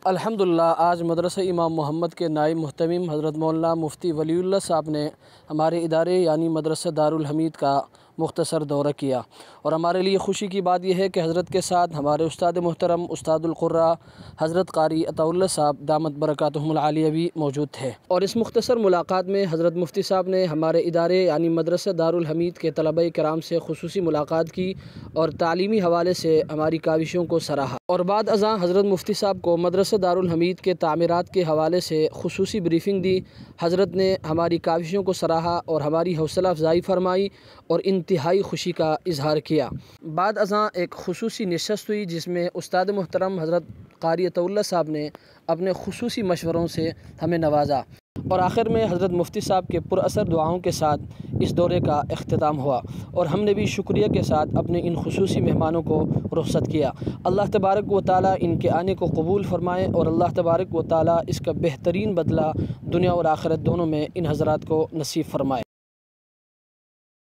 الحمدللہ آج مدرسہ امام محمد کے نائب محتمم حضرت مولانا مفتی ولی اللہ صاحب نے ہمارے ادارے یعنی مدرسہ دارالحمید کا مختصر دورہ کیا، اور ہمارے لیے خوشی کی بات یہ ہے کہ حضرت کے ساتھ ہمارے استاد محترم استاد القراء حضرت قاری عطا اللہ صاحب دامت برکاتہم العالیہ بھی موجود تھے، اور اس مختصر ملاقات میں حضرت مفتی صاحب نے ہمارے ادارے یعنی مدرسہ دارالحمید کے طلباء کرام سے خصوصی ملاقات کی اور تعلیمی حوالے سے ہماری کاوشوں کو سراہا، اور بعد ازاں حضرت مفتی صاحب کو مدرسہ دارالحمید کے تعمیرات کے حوالے سے خصوصی بریفنگ دی۔ حضرت نے ہماری کاوشوں کو سراہا اور ہماری حوصلہ افزائی فرمائی اور انتہائی خوشی کا اظہار کیا۔ بعد ازاں ایک خصوصی نشست ہوئی جس میں استاد محترم حضرت قاری عطا اللہ صاحب نے اپنے خصوصی مشوروں سے ہمیں نوازا، اور آخر میں حضرت مفتی صاحب کے پر اثر دعاؤں کے ساتھ اس دورے کا اختتام ہوا، اور ہم نے بھی شکریہ کے ساتھ اپنے ان خصوصی مہمانوں کو رخصت کیا۔ اللہ تبارک و تعالیٰ ان کے آنے کو قبول فرمائے، اور اللہ تبارک و تعالیٰ اس کا بہترین بدلہ دنیا اور آخرت دونوں میں ان حضرات کو نصیب فرمائے۔